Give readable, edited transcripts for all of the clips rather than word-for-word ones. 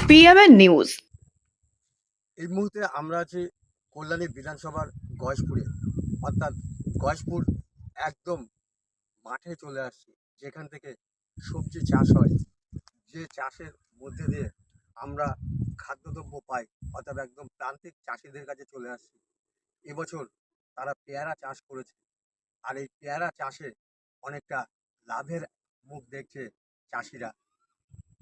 PMN news. এই মুহূর্তে আমরা আছি কল্যাণী বিধানসভার গয়েশপুরে, অর্থাৎ গয়েশপুর একদম মাঠে চলে আসছি, যেখান থেকে সবজি চাষ হয়, যে চাষের মধ্যে দিয়ে আমরা খাদ্যদ্রব্য পাই, অর্থাৎ একদম প্রান্তিক চাষিদের কাছে চলে আসছি। এবছর তারা পেয়ারা চাষ করেছে, আর এই পেয়ারা চাষে অনেকটা লাভের মুখ দেখছে চাষিরা।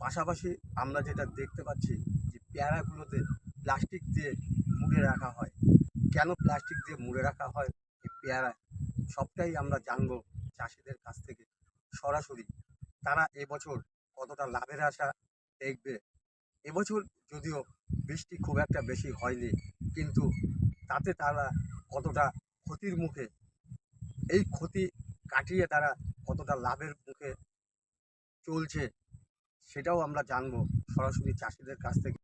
পাশাপাশি আমরা যেটা দেখতে পাচ্ছি যে পেয়ারাগুলোতে প্লাস্টিক দিয়ে মুড়ে রাখা হয়। কেন প্লাস্টিক দিয়ে মুড়ে রাখা হয় এই পেয়ারায়, সবটাই আমরা জানবো চাষিদের কাছ থেকে সরাসরি। তারা এবছর কতটা লাভের আশা দেখবে। এবছর যদিও বৃষ্টি খুব একটা বেশি হয়নি, কিন্তু তাতে তারা কতটা ক্ষতির মুখে, এই ক্ষতি কাটিয়ে তারা কতটা লাভের মুখে চলছে, সেটাও আমরা জানবো সরাসরি চাষিদের কাছ থেকে।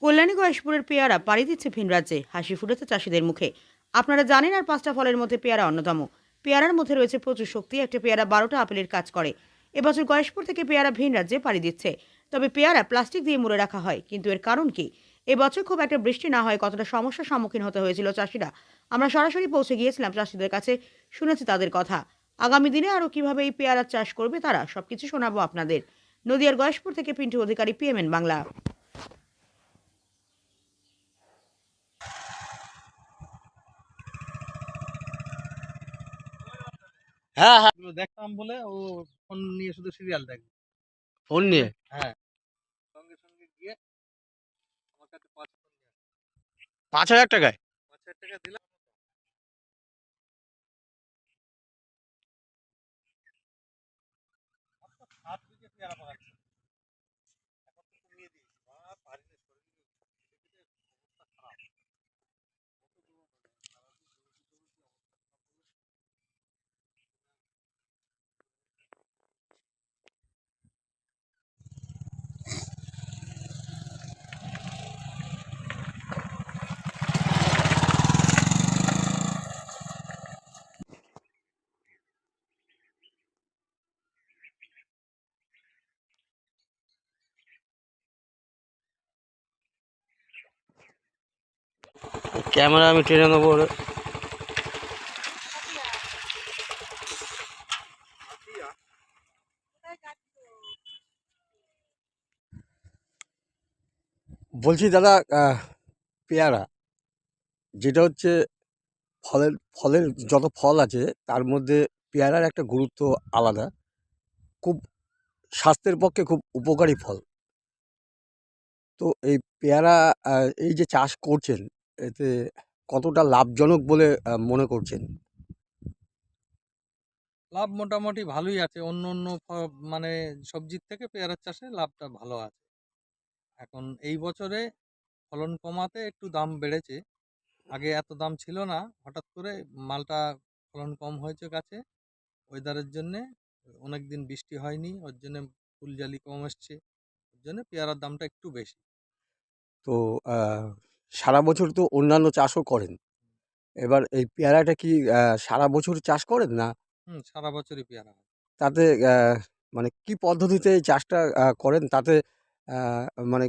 কল্যাণী গয়েশপুরের পেয়ারা পাড়ি দিচ্ছে ভিন রাজ্যে, হাসি ফুটেছে চাষিদের মুখে। আপনারা জানেন, আর 5টা ফলের মধ্যে পেয়ারা অন্যতম। পেয়ারার মধ্যে রয়েছে প্রচুর শক্তি। একটা পেয়ারা 12টা আপেলের কাজ করে। এবছর গয়েশপুর থেকে পেয়ারা ভিন রাজ্যে পাড়ি দিচ্ছে। তবে পেয়ারা প্লাস্টিক দিয়ে মুড়ে রাখা হয়, কিন্তু এর কারণ কি? এবছর খুব একটা বৃষ্টি না হয় কতটা সমস্যার সম্মুখীন হতে হয়েছিল চাষিরা। আমরা সরাসরি পৌঁছে গিয়েছিলাম চাষিদের কাছে, শুনেছি তাদের কথা। আগামী দিনে আরও কিভাবে এই পেয়ারার চাষ করবে তারা, সবকিছু শোনাবো আপনাদের। নদিয়ার গয়েশপুর থেকে পিন্টু অধিকারী, পিএমএন বাংলা। হ্যাঁ, হ্যাঁ। এগুলো দেখতাম বলে ও ফোন নিয়ে শুধু সিরিয়াল দেখবে। ফোন নিয়ে? হ্যাঁ, সঙ্গে সঙ্গে গিয়ে আমার কাছে 5,000 টাকায়? 5,000 টাকা দিলাম। মাত্র 7 বিঘে পেয়ারা বাগান ছিল। এখন তো কমিয়ে দিয়েছি। পারি না, শরীর অবস্থা খারাপ। কত দূর সারাদিন দৌড়াতে অবস্থা খারাপ হয়ে গেছে। ক্যামেরা আমি টেনে নেবো। বলছি দাদা, পেয়ারা যেটা হচ্ছে ফলের ফলের যত ফল আছে তার মধ্যে পেয়ারার একটা গুরুত্ব আলাদা। খুব স্বাস্থ্যের পক্ষে খুব উপকারী ফল। তো এই পেয়ারা এই যে চাষ করছেন, এতে কতটা লাভজনক বলে মনে করছেন? লাভ মোটামুটি ভালোই আছে। অন্য মানে সবজির থেকে পেয়ারার চাষে লাভটা ভালো আছে। এখন এই বছরে ফলন কমাতে একটু দাম বেড়েছে। আগে এত দাম ছিল না। হঠাৎ করে মালটা ফলন কম হয়েছে গাছে। ওয়েদারের জন্যে, অনেকদিন বৃষ্টি হয়নি, ওর জন্যে ফুলজালি কম এসছে। ওর জন্য পেয়ারার দামটা একটু বেশি। তো সারা বছর তো অন্যান্য চাষও করেন। এবার এই পেয়ারাটা কি সারা বছর চাষ করেন না? সারা বছরই পেয়ারা হয়। তাতে মানে কি পদ্ধতিতে এই চাষটা করেন? তাতে মানে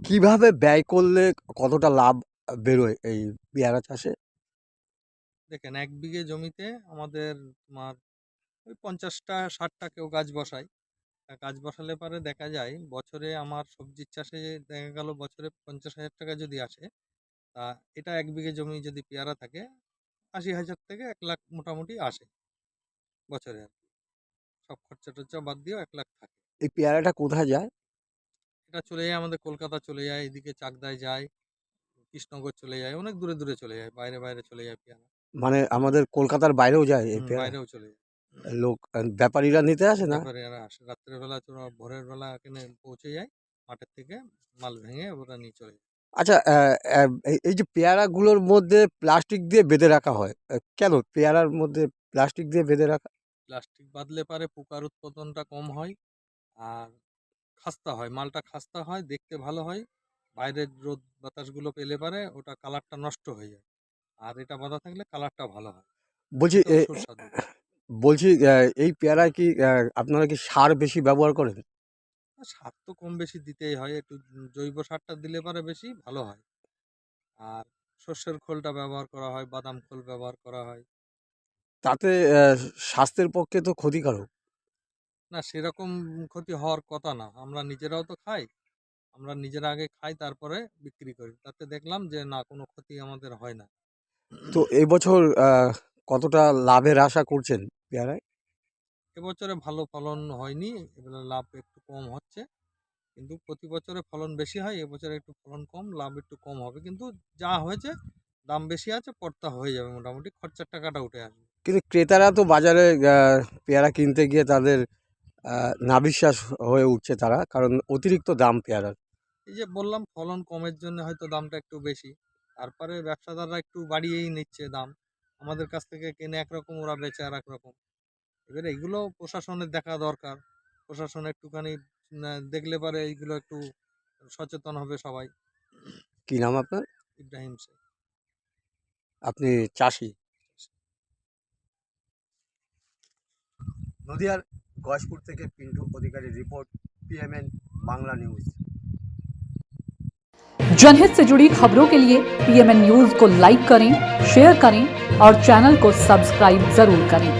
কিভাবে ব্যয় করলে কতটা লাভ বেরোয় এই পেয়ারা চাষে? দেখেন, ১ বিঘে জমিতে আমাদের তোমার ওই ৫০টা ৬০টা কেউ গাছ বসায়। গাছ বসালে পরে দেখা যায় বছরে আমার সবজির চাষে দেখা গেল বছরে ৫০,০০০ টাকা যদি আসে, তা এটা ১ বিঘে জমি যদি পেয়ারা থাকে ৮০,০০০ থেকে ১,০০,০০০ মোটামুটি আসে বছরে আরকি। সব খরচা-টরচা বাদ দিয়েও ১,০০,০০০ থাকে। এই পেয়ারাটা কোথায় যায়? এটা চলে যায় আমাদের কলকাতা চলে যায়, এদিকে চাকদায় যায়, কৃষ্ণনগর চলে যায়, অনেক দূরে চলে যায়, বাইরে চলে যায় পেয়ারা। মানে আমাদের কলকাতার বাইরেও যায় এই পেয়ারা? বাইরেও চলে যায়। লোক ব্যাপারীরা নিতে আসে না? ব্যাপারীরা আসে। রাত্রের বেলা ভোরের বেলা এখানে পৌঁছে যায়। মাঠের থেকে মাল ভেঙে ওরা নিয়ে চলে যায়। আচ্ছা, এই যে পেয়ারাগুলোর মধ্যে প্লাস্টিক দিয়ে বেঁধে রাখা হয়, কেন পেয়ারার মধ্যে প্লাস্টিক দিয়ে বেঁধে রাখা? প্লাস্টিক বাঁধলে পারে পোকার উৎপাদনটা কম হয়, আর খাস্তা হয়, মালটা খাস্তা হয়, দেখতে ভালো হয়। বাইরের রোদ বাতাসগুলো পেলে পারে ওটা কালারটা নষ্ট হয়ে যায়। আর এটা বাঁধা থাকলে কালারটা ভালো হয়। বলছি খেতেও সুস্বাদু। বলছি এই পেয়ারায় কি আপনারা কি সার বেশি ব্যবহার করেন? আর সার তো কম বেশি দিতেই হয়, একটু জৈব সারটা দিলে পরে বেশি ভালো হয়। আর সর্ষের খোলটা ব্যবহার করা হয়, বাদাম খোল ব্যবহার করা হয়। তাতে স্বাস্থ্যের পক্ষে তো ক্ষতিকারক। না, সেরকম ক্ষতি হওয়ার কথা না, আমরা নিজেরাও তো খাই। আমরা নিজেরা আগে খাই, তারপরে বিক্রি করি, তাতে দেখলাম যে না, কোনো ক্ষতি আমাদের হয় না। তো এই বছর কতটা লাভের আশা করছেন পেয়ারায়? এবছরে ভালো ফলন হয়নি, এবারে লাভ একটু কম হচ্ছে, কিন্তু প্রতি বছরে ফলন বেশি হয়, এবছরে একটু ফলন কম, লাভ একটু কম হবে, কিন্তু যা হয়েছে দাম বেশি আছে, পড়তা হয়ে যাবে, মোটামুটি খরচার টাকাটা উঠে আসবে। কিন্তু ক্রেতারা তো বাজারে পেয়ারা কিনতে গিয়ে তাদের নাভিশ্বাস হয়ে উঠছে তারা, কারণ অতিরিক্ত দাম পেয়ারার। এই যে বললাম, ফলন কমের জন্য হয়তো দামটা একটু বেশি, তারপরে ব্যবসাদাররা একটু বাড়িয়েই নিচ্ছে দাম, আমাদের কাছ থেকে কিনে একরকম, ওরা বেচে আর একরকম। এবারে এগুলো প্রশাসনের দেখা দরকার, প্রশাসন একটুখানি দেখলে পারে এইগুলো একটু সচেতন হবে সবাই। কি নাম আপনার? ইব্রাহিম শেখ। আপনি চাষি? নদিয়ার গয়েশপুর থেকে পিন্টু অধিকারী রিপোর্ট, পিএমএন বাংলা নিউজ। जनहित से जुड़ी खबरों के लिए पीएमएन न्यूज को लाइक करें, शेयर करें और चैनल को सब्सक्राइब जरूर करें।